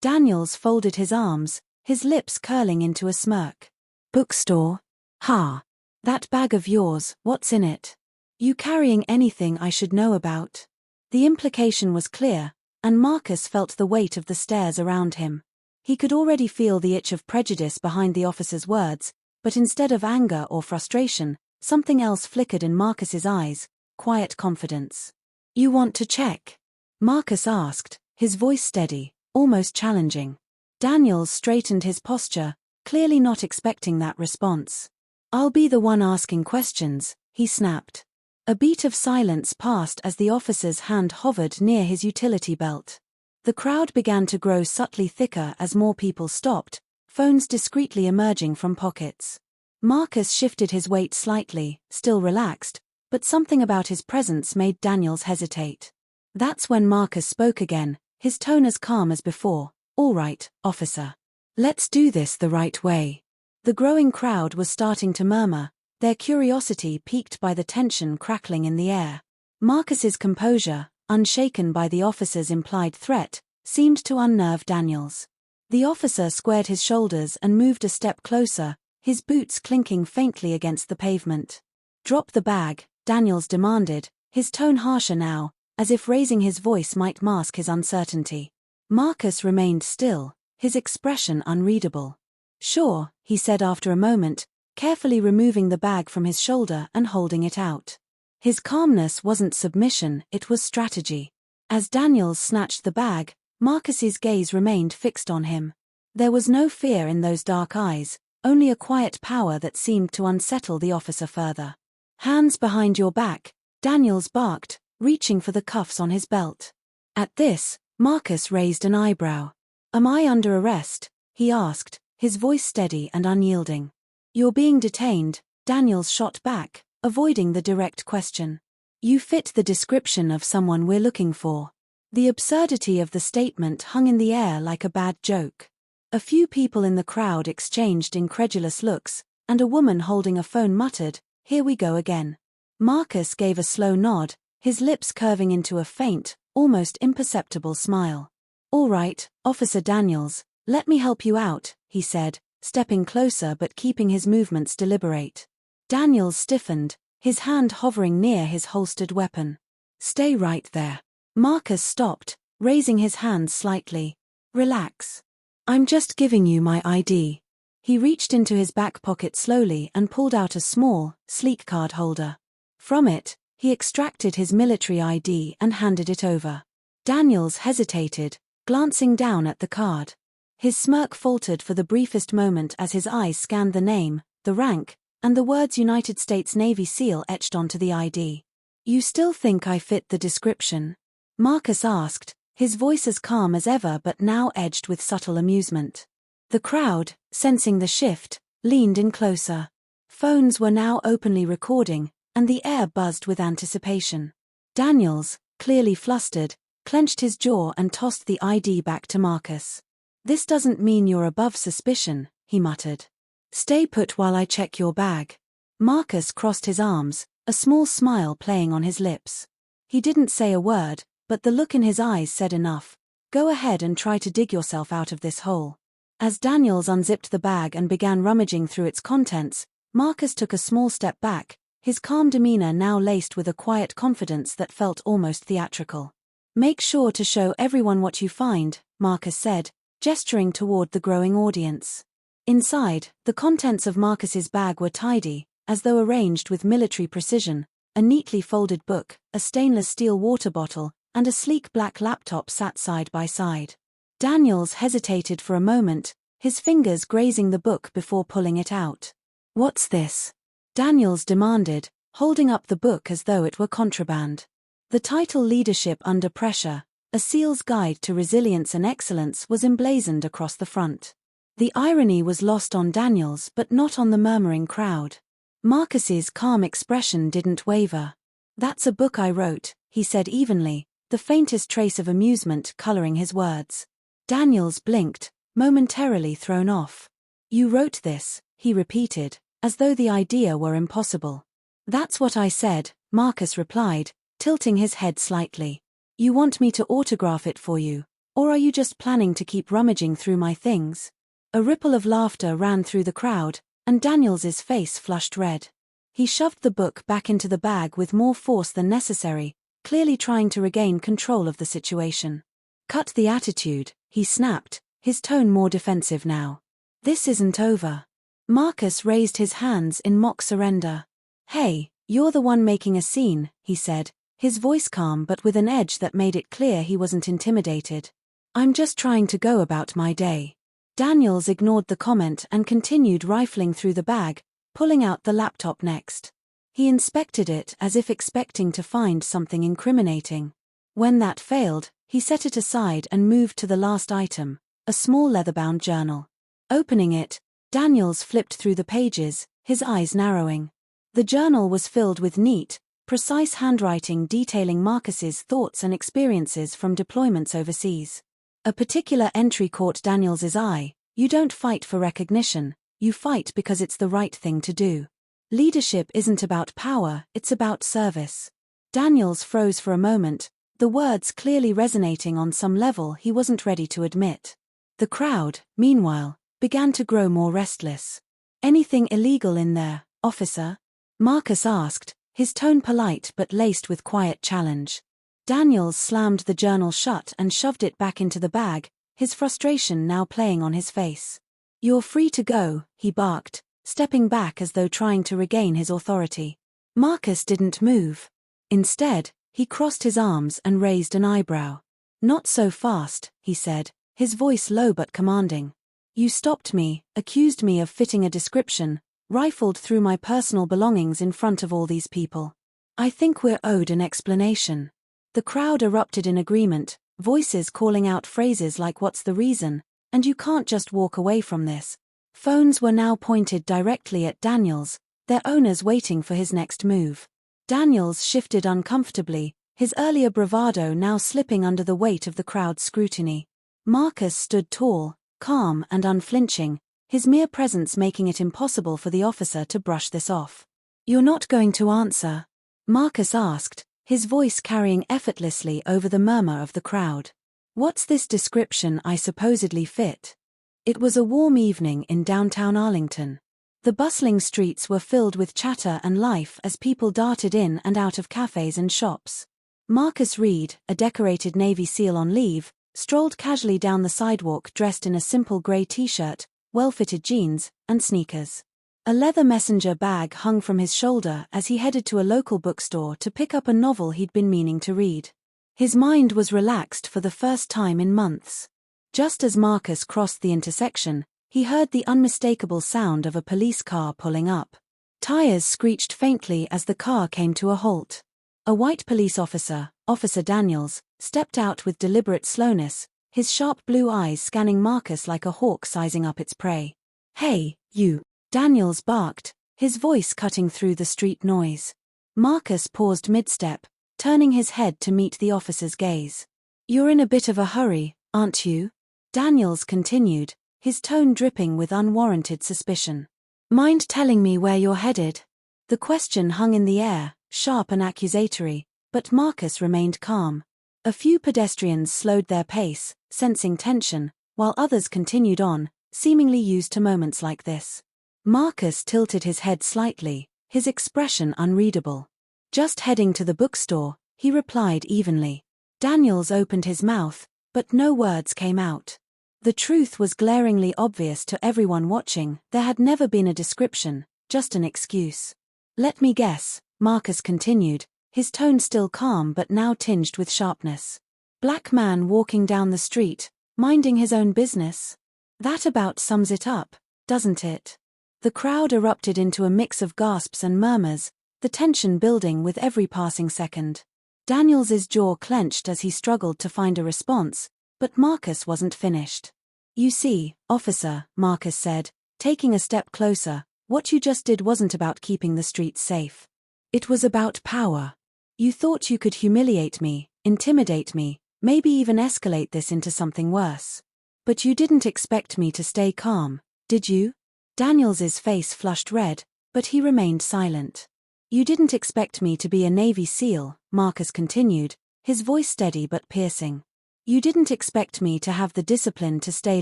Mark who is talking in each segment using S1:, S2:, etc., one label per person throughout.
S1: Daniels folded his arms, his lips curling into a smirk. Bookstore? Ha! That bag of yours, what's in it? You carrying anything I should know about? The implication was clear, and Marcus felt the weight of the stares around him. He could already feel the itch of prejudice behind the officer's words, but instead of anger or frustration, something else flickered in Marcus's eyes, quiet confidence. You want to check? Marcus asked, his voice steady, almost challenging. Daniels straightened his posture, clearly not expecting that response. I'll be the one asking questions, he snapped. A beat of silence passed as the officer's hand hovered near his utility belt. The crowd began to grow subtly thicker as more people stopped, phones discreetly emerging from pockets. Marcus shifted his weight slightly, still relaxed, but something about his presence made Daniels hesitate. That's when Marcus spoke again, his tone as calm as before. All right, officer. Let's do this the right way. The growing crowd was starting to murmur, their curiosity piqued by the tension crackling in the air. Marcus's composure, unshaken by the officer's implied threat, seemed to unnerve Daniels. The officer squared his shoulders and moved a step closer, his boots clinking faintly against the pavement. Drop the bag, Daniels demanded, his tone harsher now, as if raising his voice might mask his uncertainty. Marcus remained still, his expression unreadable. Sure, he said after a moment, carefully removing the bag from his shoulder and holding it out. His calmness wasn't submission, it was strategy. As Daniels snatched the bag, Marcus's gaze remained fixed on him. There was no fear in those dark eyes, only a quiet power that seemed to unsettle the officer further. Hands behind your back, Daniels barked, reaching for the cuffs on his belt. At this, Marcus raised an eyebrow. Am I under arrest? He asked, his voice steady and unyielding. You're being detained, Daniels shot back, avoiding the direct question. You fit the description of someone we're looking for. The absurdity of the statement hung in the air like a bad joke. A few people in the crowd exchanged incredulous looks, and a woman holding a phone muttered, "Here we go again." Marcus gave a slow nod, his lips curving into a faint, almost imperceptible smile. All right, Officer Daniels, let me help you out, he said, stepping closer but keeping his movements deliberate. Daniels stiffened, his hand hovering near his holstered weapon. Stay right there. Marcus stopped, raising his hand slightly. Relax. I'm just giving you my ID. He reached into his back pocket slowly and pulled out a small, sleek card holder. From it, he extracted his military ID and handed it over. Daniels hesitated, glancing down at the card. His smirk faltered for the briefest moment as his eyes scanned the name, the rank, and the words United States Navy SEAL etched onto the ID. You still think I fit the description? Marcus asked, his voice as calm as ever but now edged with subtle amusement. The crowd, sensing the shift, leaned in closer. Phones were now openly recording, and the air buzzed with anticipation. Daniels, clearly flustered, clenched his jaw and tossed the ID back to Marcus. This doesn't mean you're above suspicion, he muttered. Stay put while I check your bag. Marcus crossed his arms, a small smile playing on his lips. He didn't say a word, but the look in his eyes said enough. Go ahead and try to dig yourself out of this hole. As Daniels unzipped the bag and began rummaging through its contents, Marcus took a small step back, his calm demeanor now laced with a quiet confidence that felt almost theatrical. Make sure to show everyone what you find, Marcus said, gesturing toward the growing audience. Inside, the contents of Marcus's bag were tidy, as though arranged with military precision. A neatly folded book, a stainless steel water bottle, and a sleek black laptop sat side by side. Daniels hesitated for a moment, his fingers grazing the book before pulling it out. What's this? Daniels demanded, holding up the book as though it were contraband. The title Leadership Under Pressure, A SEAL's Guide to Resilience and Excellence was emblazoned across the front. The irony was lost on Daniels but not on the murmuring crowd. Marcus's calm expression didn't waver. That's a book I wrote, he said evenly, the faintest trace of amusement coloring his words. Daniels blinked, momentarily thrown off. You wrote this, he repeated, as though the idea were impossible. That's what I said, Marcus replied, tilting his head slightly. You want me to autograph it for you, Or are you just planning to keep rummaging through my things? A ripple of laughter ran through the crowd, and Daniels's face flushed red. He shoved the book back into the bag with more force than necessary, clearly trying to regain control of the situation. Cut the attitude, he snapped, his tone more defensive now. This isn't over. Marcus raised his hands in mock surrender. Hey, you're the one making a scene, he said, his voice calm but with an edge that made it clear he wasn't intimidated. I'm just trying to go about my day. Daniels ignored the comment and continued rifling through the bag, pulling out the laptop next. He inspected it as if expecting to find something incriminating. When that failed, he set it aside and moved to the last item, a small leather-bound journal. Opening it, Daniels flipped through the pages, his eyes narrowing. The journal was filled with neat, precise handwriting detailing Marcus's thoughts and experiences from deployments overseas. A particular entry caught Daniels's eye: you don't fight for recognition, you fight because it's the right thing to do. Leadership isn't about power, it's about service. Daniels froze for a moment, the words clearly resonating on some level he wasn't ready to admit. The crowd, meanwhile, began to grow more restless. Anything illegal in there, officer? Marcus asked, his tone polite but laced with quiet challenge. Daniels slammed the journal shut and shoved it back into the bag, his frustration now playing on his face. You're free to go, he barked, stepping back as though trying to regain his authority. Marcus didn't move. Instead, he crossed his arms and raised an eyebrow. Not so fast, he said, his voice low but commanding. You stopped me, accused me of fitting a description, rifled through my personal belongings in front of all these people. I think we're owed an explanation. The crowd erupted in agreement, voices calling out phrases like "what's the reason?" and "you can't just walk away from this." Phones were now pointed directly at Daniels, their owners waiting for his next move. Daniels shifted uncomfortably, his earlier bravado now slipping under the weight of the crowd's scrutiny. Marcus stood tall, calm and unflinching, his mere presence making it impossible for the officer to brush this off. You're not going to answer? Marcus asked, his voice carrying effortlessly over the murmur of the crowd. What's this description I supposedly fit? It was a warm evening in downtown Arlington. The bustling streets were filled with chatter and life as people darted in and out of cafes and shops. Marcus Reed, a decorated Navy SEAL on leave, strolled casually down the sidewalk dressed in a simple gray t-shirt, well-fitted jeans, and sneakers. A leather messenger bag hung from his shoulder as he headed to a local bookstore to pick up a novel he'd been meaning to read. His mind was relaxed for the first time in months. Just as Marcus crossed the intersection, he heard the unmistakable sound of a police car pulling up. Tires screeched faintly as the car came to a halt. A white police officer, Officer Daniels, stepped out with deliberate slowness, his sharp blue eyes scanning Marcus like a hawk sizing up its prey. Hey, you! Daniels barked, his voice cutting through the street noise. Marcus paused mid-step, turning his head to meet the officer's gaze. You're in a bit of a hurry, aren't you? Daniels continued, his tone dripping with unwarranted suspicion. Mind telling me where you're headed? The question hung in the air, sharp and accusatory, but Marcus remained calm. A few pedestrians slowed their pace, sensing tension, while others continued on, seemingly used to moments like this. Marcus tilted his head slightly, his expression unreadable. Just heading to the bookstore, he replied evenly. Daniels opened his mouth, but no words came out. The truth was glaringly obvious to everyone watching. There had never been a description, just an excuse. Let me guess, Marcus continued, his tone still calm but now tinged with sharpness. Black man walking down the street, minding his own business? That about sums it up, doesn't it? The crowd erupted into a mix of gasps and murmurs, the tension building with every passing second. Daniels's jaw clenched as he struggled to find a response, but Marcus wasn't finished. You see, officer, Marcus said, taking a step closer, what you just did wasn't about keeping the streets safe. It was about power. You thought you could humiliate me, intimidate me, maybe even escalate this into something worse. But you didn't expect me to stay calm, did you? Daniels's face flushed red, but he remained silent. You didn't expect me to be a Navy SEAL, Marcus continued, his voice steady but piercing. You didn't expect me to have the discipline to stay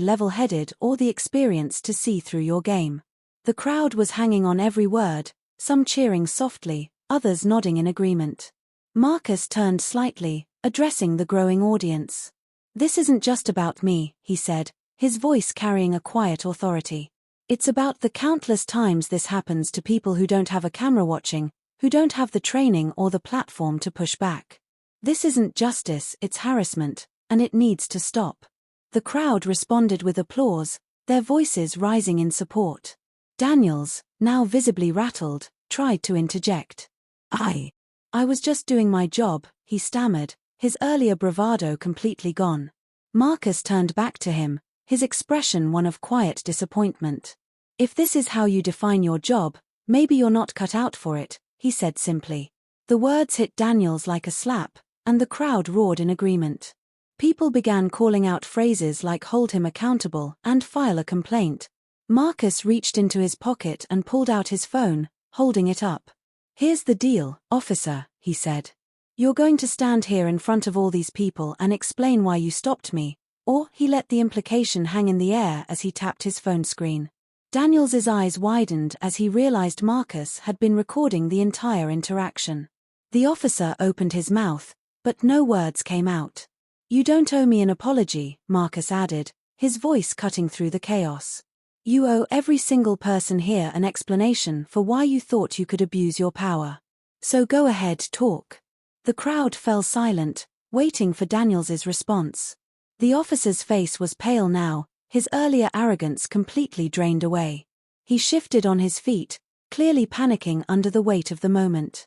S1: level-headed or the experience to see through your game. The crowd was hanging on every word, some cheering softly, others nodding in agreement. Marcus turned slightly, addressing the growing audience. This isn't just about me, he said, his voice carrying a quiet authority. It's about the countless times this happens to people who don't have a camera watching, who don't have the training or the platform to push back. This isn't justice, it's harassment, and it needs to stop. The crowd responded with applause, their voices rising in support. Daniels, now visibly rattled, tried to interject. I was just doing my job, he stammered, his earlier bravado completely gone. Marcus turned back to him, his expression one of quiet disappointment. If this is how you define your job, maybe you're not cut out for it, he said simply. The words hit Daniels like a slap, and the crowd roared in agreement. People began calling out phrases like hold him accountable and file a complaint. Marcus reached into his pocket and pulled out his phone, holding it up. Here's the deal, officer, he said. You're going to stand here in front of all these people and explain why you stopped me, or he let the implication hang in the air as he tapped his phone screen. Daniels's eyes widened as he realized Marcus had been recording the entire interaction. The officer opened his mouth, but no words came out. You don't owe me an apology, Marcus added, his voice cutting through the chaos. You owe every single person here an explanation for why you thought you could abuse your power. So go ahead, talk. The crowd fell silent, waiting for Daniels's response. The officer's face was pale now, his earlier arrogance completely drained away. He shifted on his feet, clearly panicking under the weight of the moment.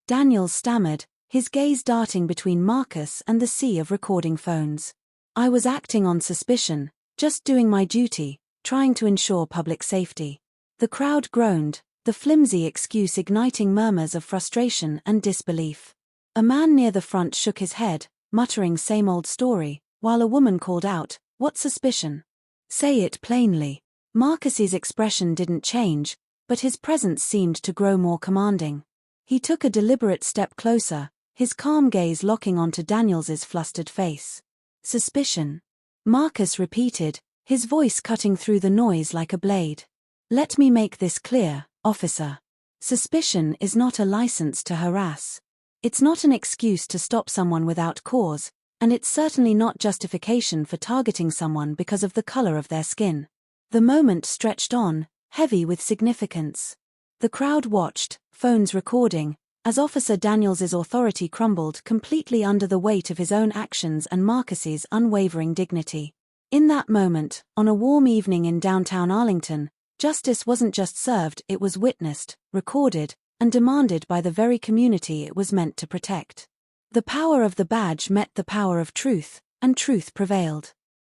S1: Daniels stammered, his gaze darting between Marcus and the sea of recording phones. I was acting on suspicion, just doing my duty, trying to ensure public safety. The crowd groaned, the flimsy excuse igniting murmurs of frustration and disbelief. A man near the front shook his head, muttering same old story, while a woman called out, what suspicion? Say it plainly. Marcus's expression didn't change, but his presence seemed to grow more commanding. He took a deliberate step closer, his calm gaze locking onto Daniels's flustered face. Suspicion. Marcus repeated, his voice cutting through the noise like a blade. Let me make this clear, officer. Suspicion is not a license to harass. It's not an excuse to stop someone without cause, and it's certainly not justification for targeting someone because of the color of their skin. The moment stretched on, heavy with significance. The crowd watched, phones recording, as Officer Daniels's authority crumbled completely under the weight of his own actions and Marcus's unwavering dignity. In that moment, on a warm evening in downtown Arlington, justice wasn't just served, it was witnessed, recorded, and demanded by the very community it was meant to protect. The power of the badge met the power of truth, and truth prevailed.